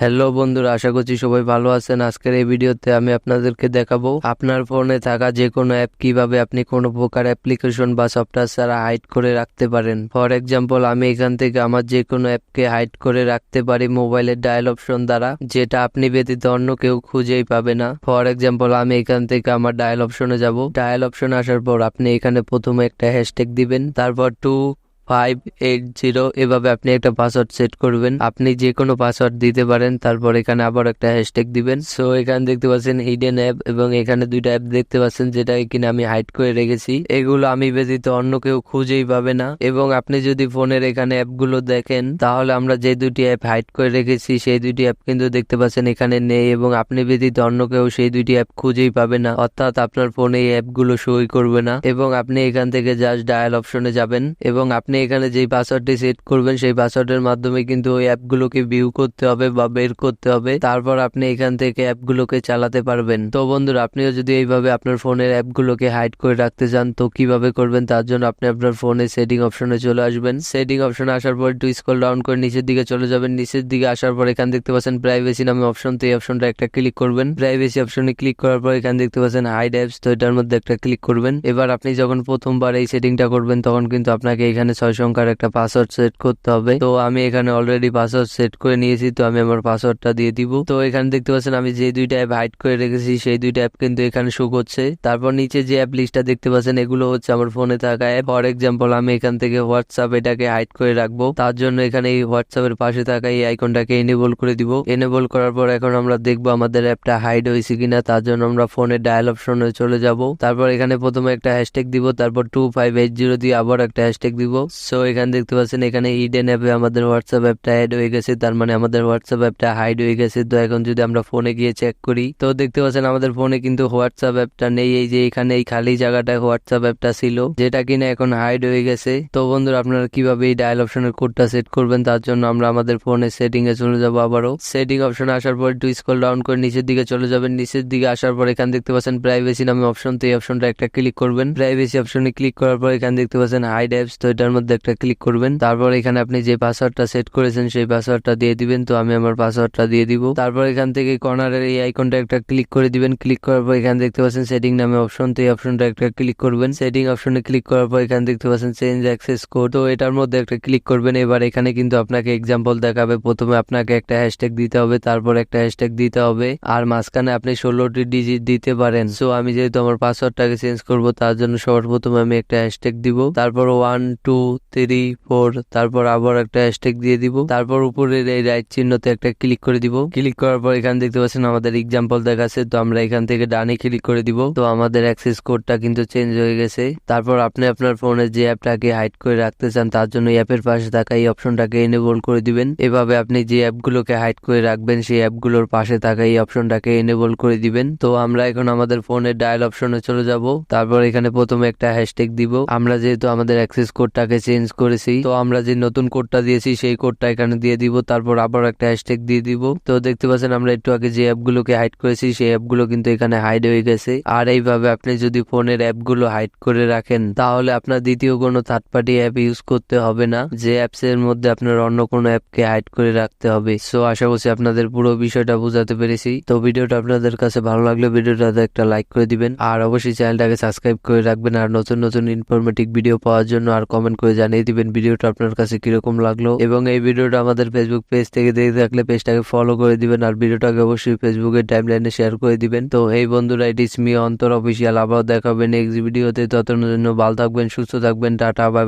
Hello বন্ধুরা, আশা করছি সবাই ভালো আছেন। আজকের এই ভিডিওতে আমি আপনাদেরকে দেখাবো আপনার ফোনে থাকা যে কোনো অ্যাপ কিভাবে আপনি কোনো প্রকার অ্যাপ্লিকেশন বা সফটওয়্যার ছাড়া হাইড করে রাখতে পারেন। ফর এক্সাম্পল, আমি এখান থেকে আমার যে কোনো অ্যাপকে হাইড করে রাখতে পারি মোবাইলের ডায়াল অপশন দ্বারা, যেটা আপনি ব্যতীত অন্য কেউ খুঁজেই পাবে না। ফর এক্সাম্পল, আমি এখান থেকে আমার ডায়াল অপশনে যাব। ডায়াল অপশনে আসার পর আপনি এখানে প্রথমে একটা হ্যাশট্যাগ দিবেন, তারপর 2580 এভাবে আপনি একটা পাসওয়ার্ড সেট করবেন। আপনি যে কোনো পাসওয়ার্ড দিতে পারেন। তারপর এখানে আবার একটা হ্যাশট্যাগ দিবেন। সো এখানে দেখতে পাচ্ছেন হিডেন অ্যাপ, এবং এখানে দুইটা অ্যাপ দেখতে পাচ্ছেন যেটা কিনা আমি হাইড করে রেখেছি। এগুলো আমি ব্যতীত অন্য কেউ খুঁজেই পাবে না। এবং আপনি যদি ফোনের এখানে অ্যাপগুলো দেখেন, তাহলে আমরা যে দুটি অ্যাপ হাইড করে রেখেছি সেই দুটি অ্যাপ কিন্তু দেখতে পাচ্ছেন এখানে নেই, এবং আপনি ব্যতীত অন্য কেউ সেই দুটি অ্যাপ খুঁজেই পাবে না। অর্থাৎ আপনার ফোনে এই অ্যাপগুলো শোই করবে না। এবং আপনি এখান থেকে জাস্ট ডায়াল অপশনে যাবেন, এবং আপনি এখানে যেই পাসওয়ার্ডটি সেট করবেন সেই পাসওয়ার্ডের মাধ্যমে কিন্তু ওই অ্যাপগুলোকে ভিউ করতে হবে বা বের করতে হবে। তারপর আপনি এখান থেকে অ্যাপগুলোকে চালাতে পারবেন। তো বন্ধুরা, আপনিও যদি এইভাবে আপনার ফোনের অ্যাপগুলোকে হাইড করে রাখতে চান, তো কিভাবে করবেন তার জন্য আপনি আপনার ফোনে সেটিং অপশনে চলে আসবেন। সেটিং অপশনে আসার পর একটু স্ক্রল ডাউন করে নিচের দিকে চলে যাবেন। নিচের দিকে আসার পর এখানে দেখতে পাচ্ছেন প্রাইভেসি নামে অপশন, তো এই অপশনটা একটা ক্লিক করবেন। প্রাইভেসি অপশনে ক্লিক করার পর এখানে দেখতে পাচ্ছেন হাইড অ্যাপস, তো এটার মধ্যে একটা ক্লিক করবেন। এবার আপনি যখন প্রথমবার এই সেটিংটা করবেন, তখন কিন্তু আপনাকে এখানে 6 সংখ্যার একটা পাসওয়ার্ড সেট করতে হবে। তো আমি এখানে অলরেডি পাসওয়ার্ড সেট করে নিয়েছি, তো আমি আমার পাসওয়ার্ডটা দিয়ে দিব। তো এখানে দেখতে পাচ্ছেন আমি যে দুইটা অ্যাপ হাইড করে রেখেছি সেই দুইটা অ্যাপ কিন্তু এখানে শো করছে। তারপর নিচে যে অ্যাপ লিস্টটা দেখতে পাচ্ছেন, এগুলো হচ্ছে আমার ফোনে থাকা অ্যাপ। ফর এক্সাম্পল, আমি এখান থেকে হোয়াটসঅ্যাপ এটাকে হাইড করে রাখবো। তার জন্য এখানে এই হোয়াটসঅ্যাপের পাশে থাকা এই আইকনটাকে এনেবল করে দিব। এনেবল করার পর এখন আমরা দেখবো আমাদের অ্যাপটা হাইড হয়েছে কিনা। তার জন্য আমরা ফোনের ডায়াল অপশনে চলে যাব। তারপর এখানে প্রথমে একটা হ্যাশট্যাগ দিব, তারপর 2580 দিয়ে আবার একটা হ্যাশট্যাগ দিব। সো এখানে দেখতে পাচ্ছেন এখানে হিডেন অ্যাপে আমাদের হোয়াটসঅ্যাপ অ্যাপটা অ্যাড হয়ে গেছে, তার মানে আমাদের হোয়াটসঅ্যাপ অ্যাপটা হাইড হয়ে গেছে। তো এখন যদি আমরা ফোনে গিয়ে চেক করি, তো দেখতে পাচ্ছেন আমাদের ফোনে কিন্তু হোয়াটসঅ্যাপ অ্যাপটা নেই। এই যে এখানে এই খালি জায়গাটায় হোয়াটসঅ্যাপ অ্যাপটা ছিল, যেটা কিনা এখন হাইড হয়ে গেছে। তো বন্ধুরা, আপনারা কিভাবে এই ডায়াল অপশনের কোডটা সেট করবেন তার জন্য আমরা আমাদের ফোনের সেটিং এ চলে যাবো। আবারও সেটিং অপশনে আসার পর একটু স্ক্রল ডাউন করে নিচের দিকে চলে যাবেন। নিচের দিকে আসার পর এখানে দেখতে পাচ্ছেন প্রাইভেসি নামে অপশন, তো এই অপশনটা একটা ক্লিক করবেন। প্রাইভেসি অপশনে ক্লিক করার পর এখানে দেখতে পাচ্ছেন হাইড অ্যাপস, তো এটার মধ্যে একটা ক্লিক করবেন। তারপর এখানে আপনি যে পাসওয়ার্ডটা সেট করেছেন সেই পাসওয়ার্ডটা দিয়ে দিবেন। তো আমি আমার পাসওয়ার্ডটা দিয়ে দিব। তারপর এখান থেকে কর্নারের এই আইকনটা একটা ক্লিক করে দিবেন। ক্লিক করার পর এখানে দেখতে পাচ্ছেন সেটিং নামে অপশন, তো এই অপশনটা একটা ক্লিক করবেন। সেটিং অপশনে ক্লিক করার পর এখানে দেখতে পাচ্ছেন চেঞ্জ অ্যাক্সেস কোড, তো এটার মধ্যে একটা ক্লিক করবেন। এবার এখানে কিন্তু আপনাকে এক্সাম্পল দেখাবে। প্রথমে আপনাকে একটা হ্যাশট্যাগ দিতে হবে, তারপর একটা হ্যাশট্যাগ দিতে হবে, আর মাঝখানে আপনি 16টি ডিজিট দিতে পারেন। সো আমি যেহেতু আমার পাসওয়ার্ডটাকে চেঞ্জ করব, তার জন্য সবার প্রথমে আমি একটা হ্যাশট্যাগ দিব, তারপর 1 2 3 4, তারপর আবার একটা হ্যাশট্যাগ দিয়ে দিব। তারপর উপরের এই রাইট চিহ্নতে একটা ক্লিক করে দিব। ক্লিক করার পর এখানে দেখতে পাচ্ছেন আমাদের এক্সাম্পল দেখাচ্ছে, তো আমরা এখান থেকে ডানে ক্লিক করে দিব। তো আমাদের অ্যাক্সেস কোডটা কিন্তু চেঞ্জ হয়ে গেছে। তারপর আপনি আপনার ফোনে যে অ্যাপটাকে হাইড করে রাখতে চান তার জন্য অ্যাপের পাশে থাকা এই অপশনটাকে এনেবল করে দিবেন। এভাবে আপনি যে অ্যাপগুলোকে হাইড করে রাখবেন সেই অ্যাপগুলোর পাশে থাকা এই অপশনটাকে এনেবল করে দিবেন। তো আমরা এখন আমাদের ফোনের ডায়াল অপশনে চলে যাব। তারপর এখানে প্রথমে একটা হ্যাশট্যাগ দিব। আমরা যেহেতু আমাদের অ্যাক্সেস কোডটাকে চেঞ্জ করেছি, তো আমরা যে নতুন কোডটা দিয়েছি সেই কোডটা এখানে দিয়ে দিব। তারপর আবার একটা হ্যাশট্যাগ দিয়ে দিব। তো দেখতে পাচ্ছেন আমরা একটু আগে যে অ্যাপগুলোকে হাইড করেছি সেই অ্যাপগুলো কিন্তু এখানে হাইড হয়ে গেছে। আর এইভাবে আপনি যদি ফোনের অ্যাপগুলো হাইড করে রাখেন, তাহলে আপনার দ্বিতীয় কোনো থার্ড পার্টি অ্যাপ ইউজ করতে হবে না, যে অ্যাপস এর মধ্যে আপনার অন্য কোনো অ্যাপকে হাইড করে রাখতে হবে। সো আশা করছি আপনাদের পুরো বিষয়টা বোঝাতে পেরেছি। তো ভিডিওটা আপনাদের কাছে ভালো লাগলে ভিডিওটাতে একটা লাইক করে দিবেন, আর অবশ্যই চ্যানেলটাকে সাবস্ক্রাইব করে রাখবেন। আর নতুন নতুন ইনফরমেটিভ ভিডিও পাওয়ার জন্য আর কমেন্ট করে জানিয়ে দিবেন ভিডিওটা আপনার কাছে কিরকম লাগলো। এবং এই ভিডিওটা আমাদের ফেসবুক পেজ থেকে দেখে থাকলে পেজটাকে ফলো করে দিবেন, আর ভিডিওটাকে অবশ্যই ফেসবুকের টাইমলাইনে শেয়ার করে দিবেন। তো এই বন্ধুরা, ইট ইজ মি অন্তর অফিসিয়াল। আবার দেখাবেন নেক্সট ভিডিওতে। ততক্ষণের জন্য ভালো থাকবেন, সুস্থ থাকবেন, টাটা, বাই।